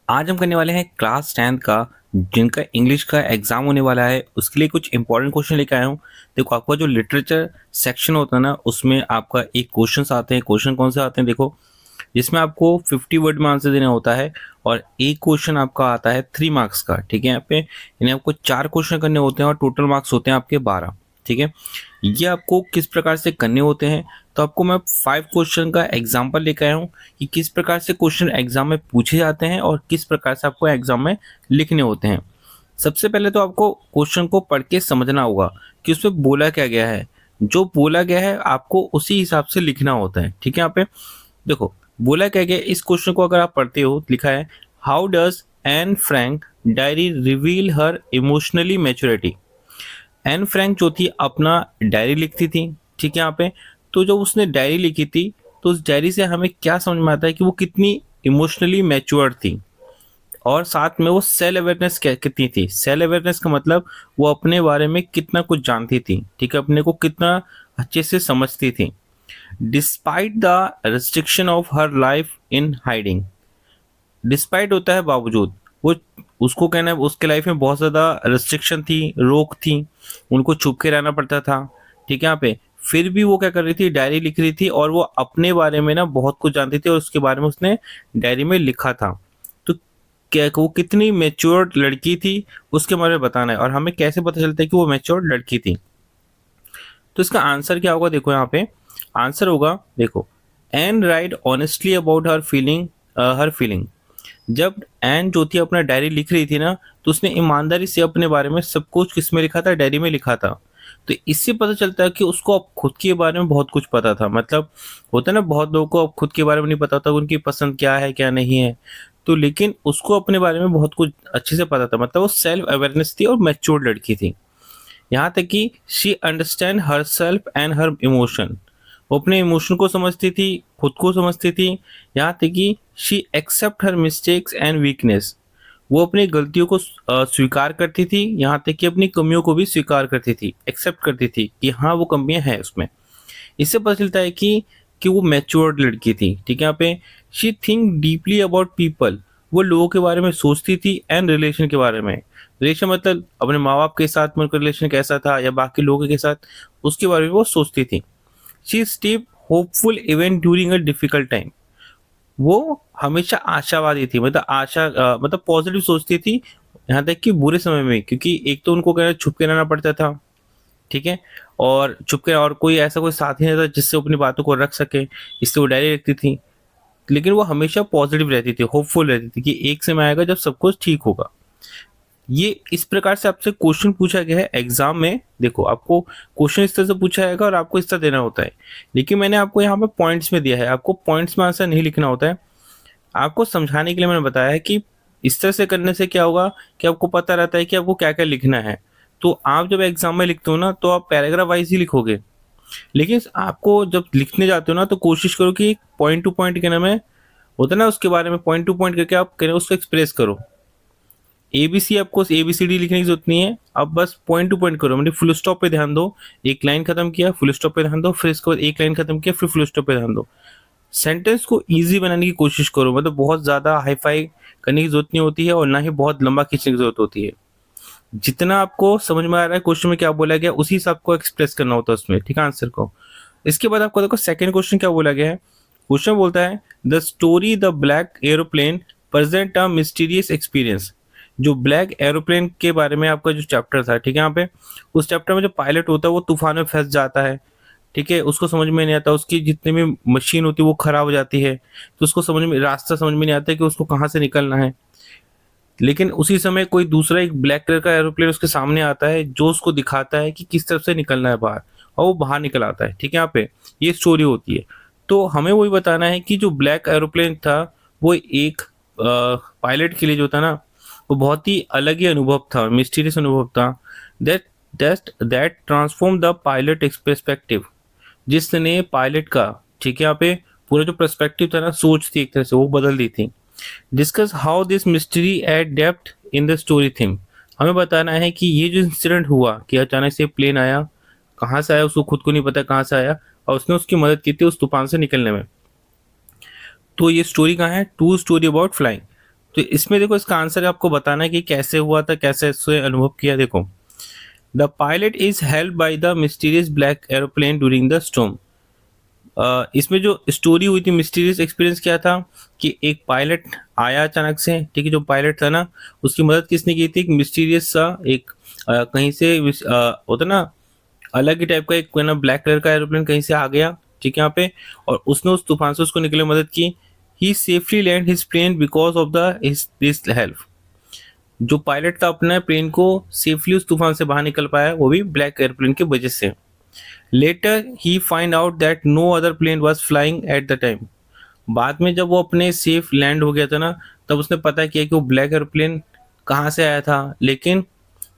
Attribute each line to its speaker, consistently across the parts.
Speaker 1: आज हम करने वाले हैं क्लास 10th का जिनका इंग्लिश का एग्जाम होने वाला है उसके लिए कुछ इंपॉर्टेंट क्वेश्चन लेकर आया हूँ। देखो आपका जो लिटरेचर सेक्शन होता है ना उसमें आपका एक क्वेश्चन आते हैं। क्वेश्चन कौन से आते हैं देखो, जिसमें आपको 50 वर्ड में आंसर देना होता है और एक क्वेश्चन आपका आता है 3 मार्क्स का। ठीक है, यहाँ पे यानी आपको 4 क्वेश्चन करने होते हैं और टोटल मार्क्स होते हैं आपके 12। ठीक है, ये आपको किस प्रकार से करने होते हैं तो आपको मैं 5 क्वेश्चन का एग्जाम्पल लेकर आया हूँ कि किस प्रकार से क्वेश्चन एग्जाम में पूछे जाते हैं और किस प्रकार से आपको एग्जाम में लिखने होते हैं। सबसे पहले तो आपको क्वेश्चन को पढ़ के समझना होगा कि उसमें बोला क्या गया है। जो बोला गया है आपको उसी हिसाब से लिखना होता है। ठीक है, यहाँ पे देखो बोला क्या गया, इस क्वेश्चन को अगर आप पढ़ते हो, लिखा है how does Anne Frank diary reveal her emotionally maturity. Anne Frank जो थी अपना डायरी लिखती थी। ठीक है, यहाँ पे तो जब उसने डायरी लिखी थी तो उस डायरी से हमें क्या समझ में आता है कि वो कितनी इमोशनली मैच्योर थी और साथ में वो सेल्फ अवेयरनेस कितनी थी। सेल्फ अवेयरनेस का मतलब वो अपने बारे में कितना कुछ जानती थी। ठीक है, अपने को कितना अच्छे से समझती थी। Despite the restriction of her life in hiding. Despite होता है बावजूद, वो उसको कहना है उसके लाइफ में बहुत ज़्यादा रिस्ट्रिक्शन थी, रोक थी, उनको छुप के रहना पड़ता था। ठीक है, यहाँ पे फिर भी वो क्या कर रही थी, डायरी लिख रही थी और वो अपने बारे में ना बहुत कुछ जानती थी और उसके बारे में उसने डायरी में लिखा था। तो क्या वो कितनी मेच्योर लड़की थी उसके बारे में बताना है और हमें कैसे पता चलता है कि वो मेच्योर लड़की थी। तो इसका आंसर क्या होगा, देखो यहाँ पे आंसर होगा, देखो Anne wrote honestly about her feeling. जब एन जो थी अपना डायरी लिख रही थी ना तो उसने ईमानदारी से अपने बारे में सब कुछ किसमें लिखा था, डायरी में लिखा था। तो इससे पता चलता है कि उसको अब खुद के बारे में बहुत कुछ पता था। मतलब होता है ना, बहुत लोगों को अब खुद के बारे में नहीं पता होता उनकी पसंद क्या है क्या नहीं है। तो लेकिन उसको अपने बारे में बहुत कुछ अच्छे से पता था, मतलब वो सेल्फ अवेयरनेस थी और मैच्योर लड़की थी। यहाँ तक कि she understand her self and her emotion. वो अपने इमोशन को समझती थी, खुद को समझती थी। यहाँ तक कि she accept her mistakes and weakness. वो अपनी गलतियों को स्वीकार करती थी, यहाँ तक कि अपनी कमियों को भी स्वीकार करती थी, एक्सेप्ट करती थी कि हाँ वो कमियां हैं उसमें। इससे पता चलता है कि वो मैच्योर्ड लड़की थी। ठीक है, यहाँ पे she think deeply about people. वो लोगों के बारे में सोचती थी एंड रिलेशन के बारे में। रिलेशन मतलब अपने माँ बाप के साथ में उनका रिलेशन कैसा था या बाकी लोगों के साथ, उसके बारे में वो सोचती थी। She steep hopeful even during a difficult time. वो हमेशा आशावादी थी, मतलब मतलब पॉजिटिव सोचती थी, यहाँ तक कि बुरे समय में, क्योंकि एक तो उनको क्या छुप के रहना पड़ता था। ठीक है, और छुप के, और कोई ऐसा कोई साथी नहीं था जिससे वो अपनी बातों को रख सके, इसलिए वो डायरी रखती थी। लेकिन वो हमेशा पॉजिटिव रहती थी, होपफुल रहती थी कि एक समय आएगा जब सब कुछ ठीक होगा। ये इस प्रकार से आपसे क्वेश्चन पूछा गया है एग्जाम में। देखो आपको क्वेश्चन इस तरह से पूछा जाएगा और आपको इस तरह देना होता है। लेकिन मैंने आपको यहाँ पे पॉइंट्स में दिया है, आपको पॉइंट्स में आंसर नहीं लिखना होता है। आपको समझाने के लिए मैंने बताया है कि इस तरह से करने से क्या होगा कि आपको पता रहता है कि आपको क्या क्या लिखना है। तो आप जब एग्जाम में लिखते हो ना तो आप पैराग्राफ वाइज ही लिखोगे, लेकिन आपको जब लिखने जाते हो ना तो कोशिश करो कि पॉइंट टू पॉइंट के नाम है, होता है ना, उसके बारे में पॉइंट टू पॉइंट करके आप करें, उसको एक्सप्रेस करो। एबीसी आपको एबीसीडी लिखने की जरूरत नहीं है, आप बस पॉइंट टू पॉइंट करो, मतलब फुल स्टॉप पे ध्यान दो। एक लाइन खत्म किया, फुल स्टॉप पे ध्यान दो, फिर इसके बाद एक लाइन खत्म किया, फिर फुल स्टॉप पे ध्यान दो। सेंटेंस को इजी बनाने की कोशिश करो, मतलब बहुत ज्यादा हाई फाई करने की जरूरत नहीं होती है और ना ही बहुत लंबा खींचने की जरूरत होती है। जितना आपको समझ में आ रहा है क्वेश्चन में क्या बोला गया उसी हिसाब को एक्सप्रेस करना होता है उसमें, ठीक है, आंसर को। इसके बाद आपको देखो सेकंड क्वेश्चन क्या बोला गया है। क्वेश्चन बोलता है the story the black aeroplane present a mysterious experience. जो ब्लैक एरोप्लेन के बारे में आपका जो चैप्टर था, ठीक है, यहाँ पे उस चैप्टर में जो पायलट होता है वो तूफान में फंस जाता है। ठीक है, उसको समझ में नहीं आता, उसकी जितनी भी मशीन होती है वो खराब हो जाती है, तो उसको रास्ता समझ में नहीं आता कि उसको कहाँ से निकलना है। लेकिन उसी समय कोई दूसरा एक ब्लैक कलर का एरोप्लेन उसके सामने आता है जो उसको दिखाता है कि किस तरफ से निकलना है बाहर, और वो बाहर निकल आता है। ठीक है, यहाँ पे ये स्टोरी होती है। तो हमें वही बताना है कि जो ब्लैक एरोप्लेन था वो एक पायलट के लिए जो था ना वो बहुत ही अलग ही अनुभव था, मिस्टीरियस अनुभव था। That that transform the pilot perspective. जिसने पायलट का, ठीक है, यहाँ पे पूरा जो पर्सपेक्टिव था ना, सोच थी एक तरह से, वो बदल दी थी। Discuss how this mystery eight depth in the story theme. हमें बताना है कि ये जो इंसिडेंट हुआ कि अचानक से प्लेन आया, कहाँ से आया उसको खुद को नहीं पता कहाँ से आया, और उसने उसकी मदद की थी उस तूफान से निकलने में। तो ये स्टोरी कहाँ है, टू स्टोरी अबाउट फ्लाइंग। तो इसमें देखो इसका आंसर आपको बताना है कि कैसे हुआ था, कैसे इससे अनुभव किया। देखो, the pilot is help by the mysterious black aeroplane during the storm. इसमें जो स्टोरी हुई थी, मिस्टीरियस एक्सपीरियंस क्या था कि एक पायलट आया अचानक से, ठीक है, जो पायलट था ना उसकी मदद किसने की थी, एक मिस्टीरियस सा एक कहीं से होता ना अलग ही टाइप का एक ना ब्लैक कलर का एरोप्लेन कहीं से आ गया, ठीक है यहाँ पे, और उसने उस तूफान से उसको निकलने में मदद की। He safely land his plane because of the this help. जो पायलट था अपने प्लेन को सेफली उस तूफान से बाहर निकल पाया, वो भी ब्लैक एयरप्लेन की वजह से। लेटर ही find out that no other plane was flying at the time. बाद में जब वो अपने सेफ लैंड हो गया था ना, तब उसने पता किया कि वो ब्लैक एयरप्लेन कहाँ से आया था, लेकिन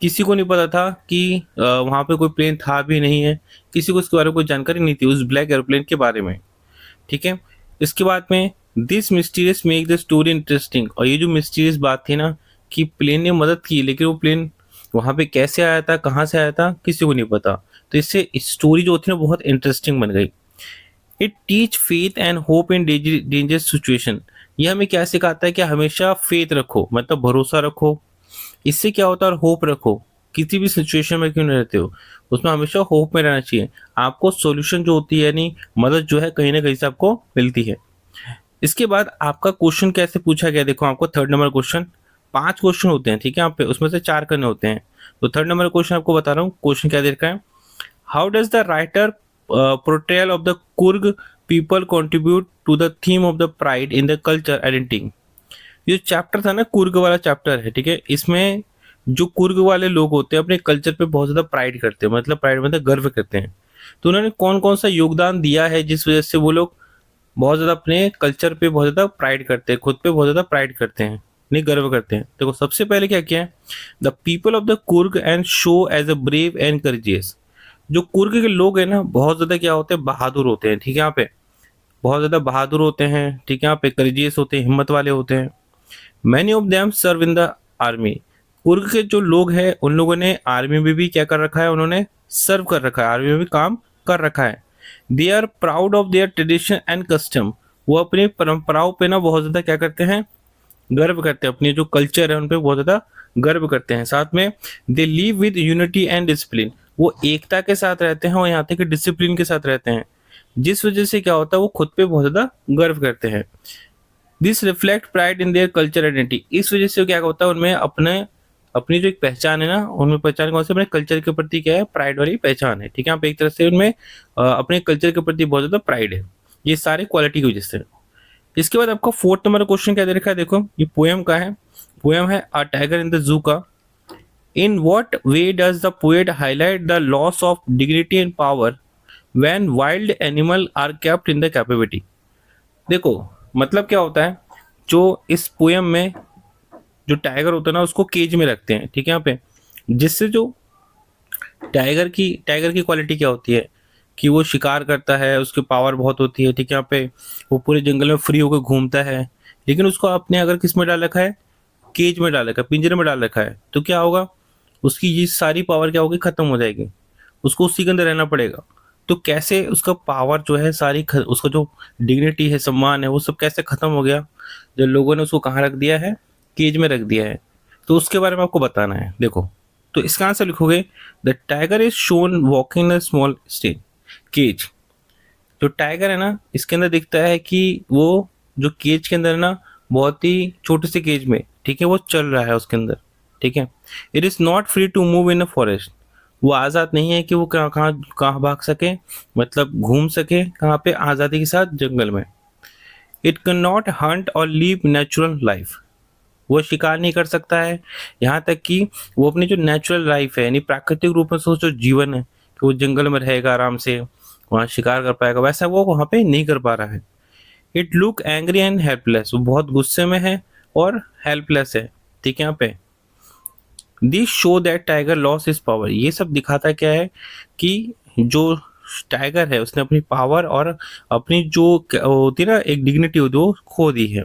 Speaker 1: किसी को नहीं पता था कि वहाँ पे कोई प्लेन था भी नहीं है, किसी को इसके बारे में कोई जानकारी नहीं थी उस ब्लैक एयरप्लेन के बारे में, ठीक है। इसके बाद में this mysterious make the story interesting. और ये जो मिस्टीरियस बात थी ना कि प्लेन ने मदद की, लेकिन वो प्लेन वहाँ पे कैसे आया था, कहाँ से आया था, किसी को नहीं पता, तो इससे स्टोरी जो थी ना बहुत इंटरेस्टिंग बन गई। It teach faith and hope in dangerous situation. ये हमें क्या सिखाता है कि हमेशा फेथ रखो, मतलब भरोसा रखो। इससे क्या होता है, और होप रखो, किसी भी सिचुएशन में क्यों नहीं रहते हो, उसमें हमेशा होप में रहना चाहिए। आपको सॉल्यूशन जो होती है, यानी मदद जो है कहीं ना कहीं से आपको मिलती है। इसके बाद आपका क्वेश्चन कैसे पूछा गया, देखो आपको थर्ड नंबर क्वेश्चन, 5 क्वेश्चन होते हैं, ठीक है, आप पे उसमें से 4 करने होते हैं। तो थर्ड नंबर क्वेश्चन आपको बता रहा हूँ, क्वेश्चन क्या दे रखा है, how does the writer portrayal of the Coorg people contribute to the theme of the pride in the culture identity. ये चैप्टर था ना कुर्ग वाला चैप्टर है, ठीक है, इसमें जो कुर्ग वाले लोग होते हैं अपने कल्चर पे बहुत ज्यादा प्राइड करते हैं, मतलब प्राइड मतलब गर्व करते हैं। तो उन्होंने कौन कौन सा योगदान दिया है जिस वजह से वो लोग बहुत ज्यादा अपने कल्चर पे बहुत ज्यादा प्राइड करते हैं, खुद पे बहुत ज्यादा प्राइड करते हैं, नहीं गर्व करते हैं। देखो सबसे पहले क्या किया है, the people of the Coorg and show as a brave and courageous. जो कुर्ग के लोग हैं ना बहुत ज्यादा क्या होते हैं, बहादुर होते हैं, ठीक है, यहाँ पे बहुत ज्यादा बहादुर होते हैं, ठीक है, यहाँ पे करेजियस होते हैं, हिम्मत वाले होते हैं। Many of them serve in the army. Coorg के जो लोग हैं उन लोगों ने आर्मी में भी क्या कर रखा है, उन्होंने सर्व कर रखा है, आर्मी में भी काम कर रखा है। They are proud of their tradition and custom. वो अपनी परंपराओं पे ना बहुत ज्यादा क्या करते हैं, गर्व करते हैं, अपनी जो कल्चर है उन पे बहुत ज्यादा गर्व करते हैं। साथ में they live with unity and discipline. वो एकता के साथ रहते हैं और यहाँ तक कि डिसिप्लिन के साथ रहते हैं, जिस वजह से क्या होता है वो खुद पे बहुत ज्यादा गर्व करते हैं। This reflect pride in their culture identity. इस वजह से क्या होता है उनमें अपने अपनी जो एक पहचान है ना, उनमें पहचान कौन से, अपने कल्चर के प्रति क्या है, प्राइड वाली पहचान है, ठीक है। आप एक तरह से उनमें अपने कल्चर के प्रति बहुत ज्यादा प्राइड है, ये सारे क्वालिटी की वजह से। इसके बाद आपका फोर्थ नंबर क्वेश्चन क्या दे रखा है, देखो ये पोएम का है, पोएम है a tiger in the zoo का। In what way does the poet highlight the loss of dignity and power when wild animal are kept in the capability. देखो मतलब क्या होता है, जो इस पोएम में जो टाइगर होता है ना उसको केज में रखते हैं, ठीक है, यहाँ पे, जिससे जो टाइगर की क्वालिटी क्या होती है कि वो शिकार करता है, उसकी पावर बहुत होती है, ठीक है, यहाँ पे वो पूरे जंगल में फ्री होकर घूमता है। लेकिन उसको आपने अगर किस में डाल रखा है, केज में डाल रखा है, पिंजरे में डाल रखा है, तो क्या होगा, उसकी ये सारी पावर क्या होगी, खत्म हो जाएगी, उसको उसी के अंदर रहना पड़ेगा। तो कैसे उसका पावर जो है सारी उसका जो डिग्निटी है, सम्मान है, वो सब कैसे खत्म हो गया, जब लोगों ने उसको कहाँ रख दिया है, केज में रख दिया है। तो उसके बारे में आपको बताना है। देखो तो इसका आंसर लिखोगे, the tiger is shown walking in small stage cage. जो टाइगर है ना इसके अंदर दिखता है कि वो जो केज के अंदर ना बहुत ही छोटे से केज में, ठीक है, वो चल रहा है उसके अंदर, ठीक है। It is not free to move in a forest. वो आज़ाद नहीं है कि वो कहाँ कहाँ कहाँ भाग सके, मतलब घूम सके कहाँ पे आज़ादी के साथ जंगल में। इट कैन नॉट हंट और लीव नेचुरल लाइफ। वो शिकार नहीं कर सकता है, यहाँ तक कि वो अपनी जो नेचुरल लाइफ है, यानी प्राकृतिक रूप में सोचो जीवन है कि वो जंगल में रहेगा आराम से, वहाँ शिकार कर पाएगा, वैसा वो वहाँ पे नहीं कर पा रहा है। It look angry and helpless. वो बहुत गुस्से में है और हेल्पलेस है, ठीक है, यहाँ पे। This show that tiger loss his power. ये सब दिखाता क्या है कि जो टाइगर है उसने अपनी पावर और अपनी जो होती है ना एक डिग्निटी होती है वो खो दी है।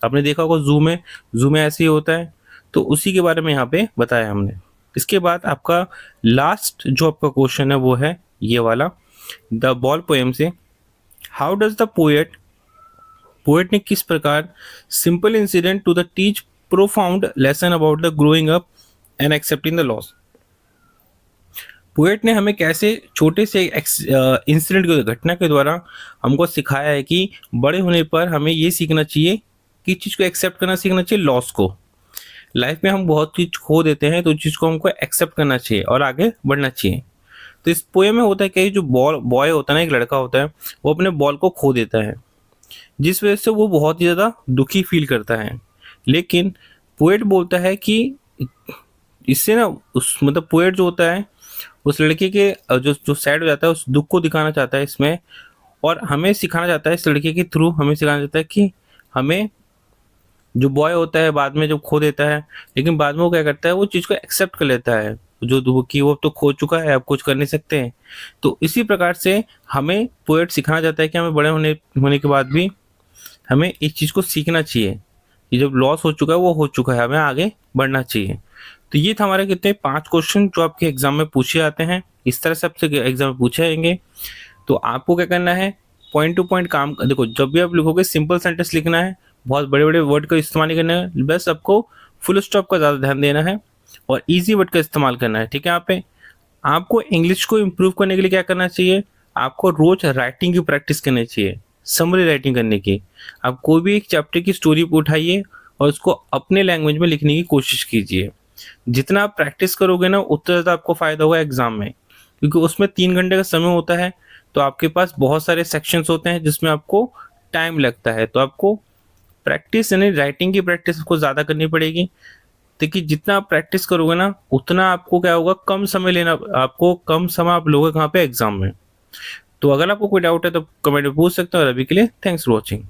Speaker 1: आपने देखा होगा जू में ऐसे ही होता है, तो उसी के बारे में यहाँ पे बताया हमने। इसके बाद आपका लास्ट जो आपका क्वेश्चन है वो है ये वाला, द बॉल पोएम से, how does the poet poet ने किस प्रकार simple incident to the teach profound lesson about the growing up and accepting the loss. Poet ने हमें कैसे छोटे से इंसिडेंट की घटना के द्वारा हमको सिखाया है कि बड़े होने पर हमें ये सीखना चाहिए कि चीज़ को एक्सेप्ट करना सीखना चाहिए, लॉस को। लाइफ में हम बहुत चीज खो देते हैं तो उस चीज़ को हमको एक्सेप्ट करना चाहिए और आगे बढ़ना चाहिए। तो इस पोएम में होता है कि जो बॉय होता है ना, एक लड़का होता है, वो अपने बॉल को खो देता है, जिस वजह से वो बहुत ही ज़्यादा दुखी फील करता है। लेकिन पोएट बोलता है कि इससे ना उस मतलब पोएट जो होता है उस लड़के के जो जो सैड हो जाता है उस दुख को दिखाना चाहता है इसमें, और हमें सिखाना चाहता है इस लड़के के थ्रू, हमें सिखाना चाहता है कि हमें जो बॉय होता है बाद में जब खो देता है, लेकिन बाद में वो क्या करता है, वो चीज़ को एक्सेप्ट कर लेता है जो कि वो तो खो चुका है, अब कुछ कर नहीं सकते हैं। तो इसी प्रकार से हमें पोएट सिखाना चाहता है कि हमें बड़े होने होने के बाद भी हमें इस चीज़ को सीखना चाहिए कि जब लॉस हो चुका है वो हो चुका है, हमें आगे बढ़ना चाहिए। तो ये था हमारे कितने 5 क्वेश्चन जो आपके एग्जाम में पूछे जाते हैं, इस तरह से आपसे एग्जाम में पूछे जाएंगे। तो आपको क्या करना है, पॉइंट टू पॉइंट काम देखो, जब भी आप लिखोगे सिंपल सेंटेंस लिखना है, बहुत बड़े बड़े वर्ड का इस्तेमाल नहीं करना है, बस आपको फुल स्टॉप का ज़्यादा ध्यान देना है और इजी वर्ड का इस्तेमाल करना है। ठीक है, यहाँ पे आपको इंग्लिश को इम्प्रूव करने के लिए क्या करना चाहिए, आपको रोज राइटिंग की प्रैक्टिस करनी चाहिए, समरी राइटिंग करने की। आप कोई भी एक चैप्टर की स्टोरी को उठाइए और उसको अपने लैंग्वेज में लिखने की कोशिश कीजिए। जितना आप प्रैक्टिस करोगे ना उतना ज़्यादा आपको फ़ायदा होगा एग्जाम में, क्योंकि उसमें 3 घंटे का समय होता है, तो आपके पास बहुत सारे सेक्शंस होते हैं जिसमें आपको टाइम लगता है। तो आपको प्रैक्टिस यानी राइटिंग की प्रैक्टिस आपको ज़्यादा करनी पड़ेगी। देखिए जितना आप प्रैक्टिस करोगे ना उतना आपको क्या होगा, कम समय लेना, आपको कम समय आप लोगे कहाँ पे, एग्जाम में। तो अगर आपको कोई डाउट है तो कमेंट में पूछ सकते हो, और अभी के लिए थैंक्स फॉर वॉचिंग।